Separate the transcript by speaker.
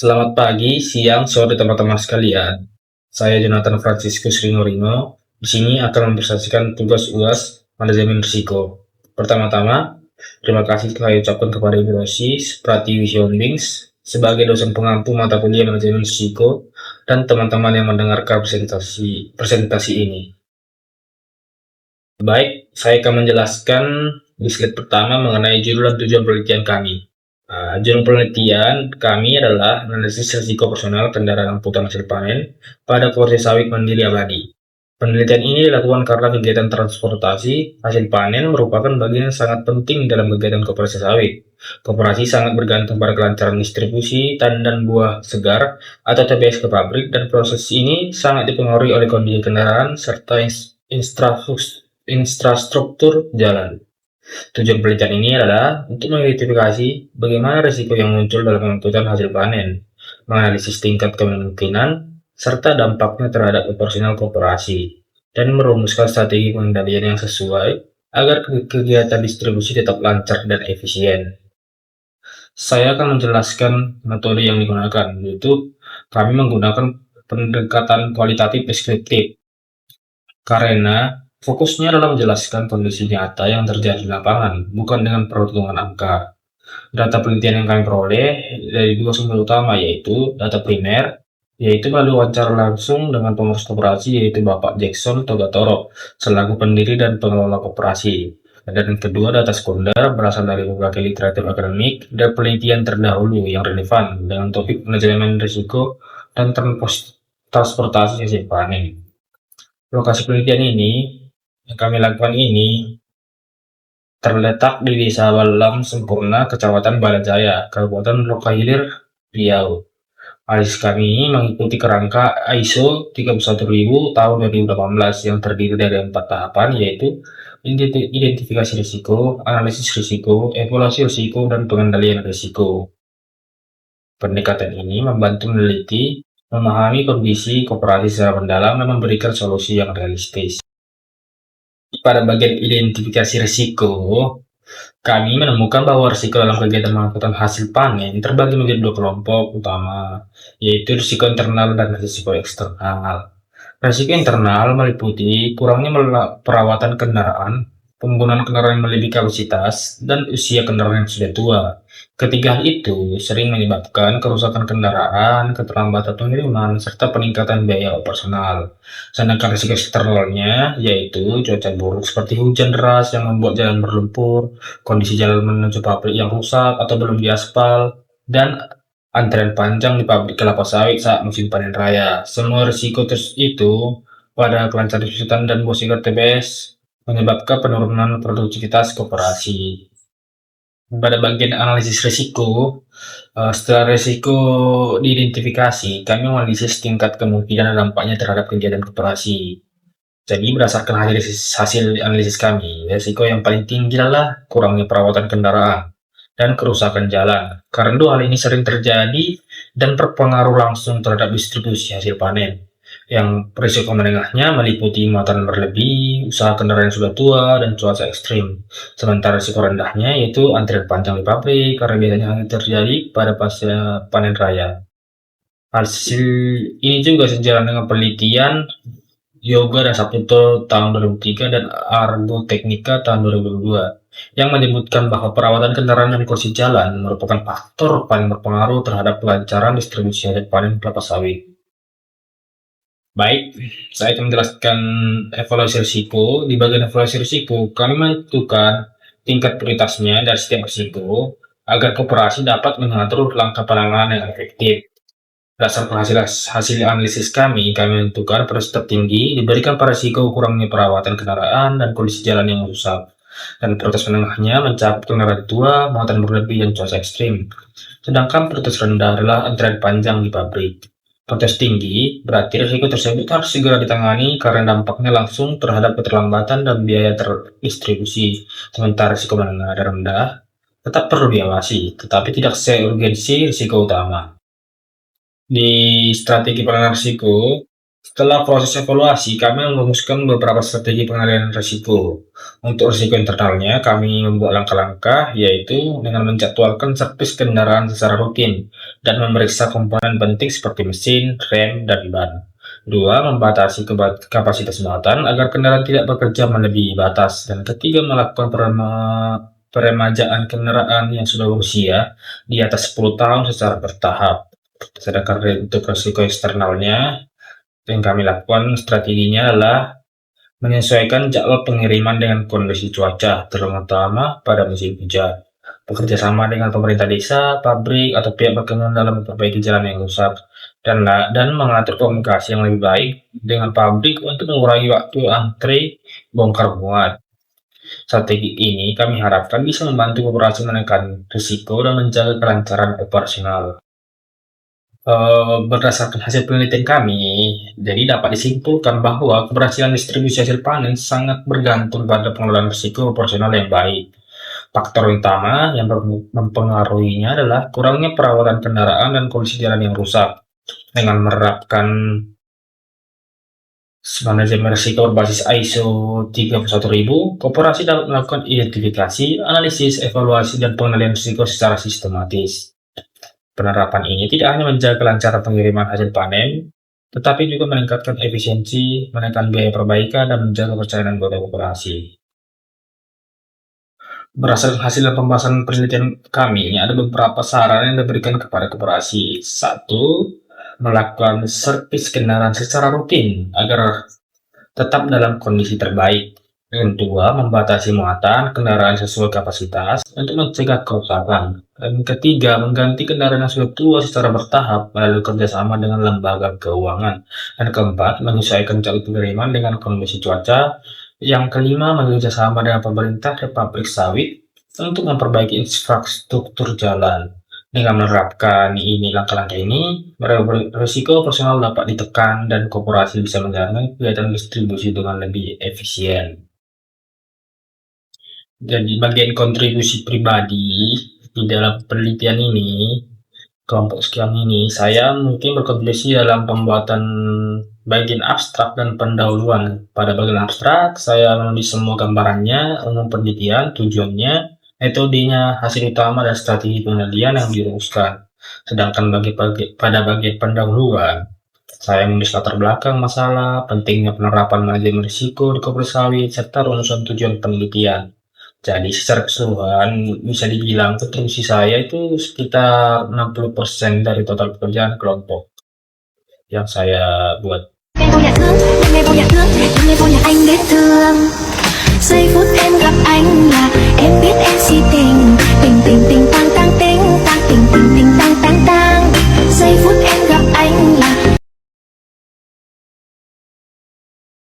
Speaker 1: Selamat pagi, siang, sore teman-teman sekalian. Saya Jonathan Franciscus Ringo. Di sini akan mempresentasikan tugas UAS manajemen risiko. Pertama-tama, terima kasih saya ucapkan kepada Ibu Rosi Pratiwi Holdings sebagai dosen pengampu mata kuliah manajemen risiko dan teman-teman yang mendengarkan presentasi ini. Baik, saya akan menjelaskan di slide pertama mengenai judul dan tujuan penelitian kami. Judul penelitian kami adalah analisis risiko personal kendaraan angkutan hasil panen pada proses sawit mandiri abadi. Penelitian ini dilakukan karena kegiatan transportasi hasil panen merupakan bagian yang sangat penting dalam kegiatan koperasi sawit. Koperasi sangat bergantung pada kelancaran distribusi tandan buah segar atau TBS ke pabrik, dan proses ini sangat dipengaruhi oleh kondisi kendaraan serta infrastruktur jalan. Tujuan penelitian ini adalah untuk mengidentifikasi bagaimana risiko yang muncul dalam pengangkutan hasil panen, menganalisis tingkat kemungkinan, serta dampaknya terhadap operasional koperasi, dan merumuskan strategi pengendalian yang sesuai agar kegiatan distribusi tetap lancar dan efisien. Saya akan menjelaskan metode yang digunakan, yaitu kami menggunakan pendekatan kualitatif deskriptif, karena fokusnya adalah menjelaskan kondisi nyata yang terjadi di lapangan, bukan dengan perhitungan angka. Data penelitian yang kami peroleh dari dua sumber utama, yaitu data primer, yaitu melalui wawancara langsung dengan pengurus koperasi, yaitu Bapak Jackson Togatoro selaku pendiri dan pengelola koperasi. Dan yang kedua, data sekunder berasal dari berbagai literatur akademik dan penelitian terdahulu yang relevan dengan topik manajemen risiko dan transportasi hasil panen. Lokasi penelitian ini yang kami lakukan ini terletak di Desa Balam Sempurna, Kecamatan Balajaya, Kabupaten Lokahilir, Riau. Analisis kami mengikuti kerangka ISO 31000 tahun 2018 yang terdiri dari 4 tahapan, yaitu identifikasi risiko, analisis risiko, evaluasi risiko, dan pengendalian risiko. Pendekatan ini membantu meneliti, memahami kondisi koperasi secara mendalam, dan memberikan solusi yang realistis. Pada bagian identifikasi risiko, kami menemukan bahwa risiko dalam kegiatan pengangkutan hasil panen terbagi menjadi dua kelompok utama, yaitu risiko internal dan risiko eksternal. Risiko internal meliputi kurangnya perawatan kendaraan, penggunaan kendaraan yang melebihi kapasitas, dan usia kendaraan yang sudah tua. Ketiga hal itu sering menyebabkan kerusakan kendaraan, keterlambatan pengiriman, serta peningkatan biaya operasional. Sedangkan risiko eksternalnya yaitu cuaca buruk seperti hujan deras yang membuat jalan berlumpur, kondisi jalan menuju pabrik yang rusak atau belum diaspal, dan antrian panjang di pabrik kelapa sawit saat musim panen raya. Semua risiko itu pada kelancaran distribusi dan buah segar TBS menyebabkan penurunan produktivitas koperasi. Pada bagian analisis risiko, setelah risiko diidentifikasi, kami menganalisis tingkat kemungkinan dan dampaknya terhadap kegiatan koperasi. Jadi berdasarkan hasil analisis kami, risiko yang paling tinggi adalah kurangnya perawatan kendaraan dan kerusakan jalan, karena dua hal ini sering terjadi dan berpengaruh langsung terhadap distribusi hasil panen. Yang risiko menengahnya meliputi muatan berlebih, usaha kendaraan yang sudah tua, dan cuaca ekstrim. Sementara risiko rendahnya yaitu antrian panjang di pabrik, karena biasanya hanya terjadi pada pasca panen raya. Hasil ini juga sejalan dengan penelitian Yoga dan Saputo tahun 2003 dan Argo Teknika tahun 2002 yang menyebutkan bahwa perawatan kendaraan dan kondisi jalan merupakan faktor paling berpengaruh terhadap kelancaran distribusi hasil panen kelapa sawit. Baik, saya akan menjelaskan evaluasi risiko. Di bagian evaluasi risiko, kami menentukan tingkat prioritasnya dari setiap risiko agar koperasi dapat mengatur langkah penanganan yang efektif. Berdasarkan hasil analisis kami menentukan prioritas tertinggi diberikan pada risiko kurangnya perawatan kendaraan dan kondisi jalan yang rusak, dan prioritas menengahnya mencakup kendaraan tua, muatan berlebih, dan cuaca ekstrim. Sedangkan prioritas rendah adalah antrian panjang di pabrik. Prioritas tinggi berarti risiko tersebut harus segera ditangani karena dampaknya langsung terhadap keterlambatan dan biaya terdistribusi. Sementara risiko menengah dan rendah tetap perlu diawasi, tetapi tidak seurgensi risiko utama. Di strategi penanganan risiko, Setelah proses evaluasi, kami merumuskan beberapa strategi pengendalian risiko. Untuk risiko internalnya, kami membuat langkah-langkah, yaitu dengan menjadwalkan servis kendaraan secara rutin dan memeriksa komponen penting seperti mesin, rem, dan ban. Dua, membatasi kapasitas muatan agar kendaraan tidak bekerja melebihi batas. Dan ketiga, melakukan peremajaan kendaraan yang sudah berusia di atas 10 tahun secara bertahap. Sedangkan untuk risiko eksternalnya, yang kami lakukan strateginya adalah menyesuaikan jadwal pengiriman dengan kondisi cuaca, terutama pada musim hujan. Bekerja sama dengan pemerintah desa, pabrik, atau pihak berkenan dalam memperbaiki jalan yang rusak, dan mengatur komunikasi yang lebih baik dengan pabrik untuk mengurangi waktu antre bongkar muat. Strategi ini kami harapkan bisa membantu koperasi menekan risiko dan menjaga kelancaran operasional. Berdasarkan hasil penelitian kami, jadi dapat disimpulkan bahwa keberhasilan distribusi hasil panen sangat bergantung pada pengelolaan risiko operasional yang baik. Faktor utama yang mempengaruhinya adalah kurangnya perawatan kendaraan dan kondisi jalan yang rusak. Dengan menerapkan manajemen risiko berbasis ISO 31000, koperasi dapat melakukan identifikasi, analisis, evaluasi, dan pengendalian risiko secara sistematis. Penerapan ini tidak hanya menjaga kelancaran pengiriman hasil panen, tetapi juga meningkatkan efisiensi, menekan biaya perbaikan, dan menjaga kepercayaan anggota koperasi. Berdasarkan hasil pembahasan penelitian kami, ada beberapa saran yang diberikan kepada koperasi. Satu, melakukan servis kendaraan secara rutin agar tetap dalam kondisi terbaik. Yang kedua, membatasi muatan kendaraan sesuai kapasitas untuk mencegah kerusakan. Dan ketiga, mengganti kendaraan yang sudah tua secara bertahap melalui kerjasama dengan lembaga keuangan. Dan keempat, menyesuaikan jadwal pengiriman dengan kondisi cuaca. Yang kelima, bekerja sama dengan pemerintah dan pabrik sawit untuk memperbaiki infrastruktur jalan. Dengan menerapkan langkah-langkah ini, risiko personal dapat ditekan dan koperasi bisa menjalankan kegiatan distribusi dengan lebih efisien. Jadi bagian kontribusi pribadi di dalam penelitian ini, kelompok sekian ini, saya mungkin berkontribusi dalam pembuatan bagian abstrak dan pendahuluan. Pada bagian abstrak, saya menulis semua gambarannya, umum penelitian, tujuannya, metodenya, hasil utama, dan strategi penelitian yang dirumuskan. Sedangkan pada bagian pendahuluan, saya menulis latar belakang masalah, pentingnya penerapan manajemen risiko di koperasi sawit, serta rumusan tujuan penelitian. Jadi secara keseluruhan bisa dibilang kontribusi saya itu sekitar 60% dari total pekerjaan kelompok yang saya buat.
Speaker 2: Giây phút em gặp anh là em biết em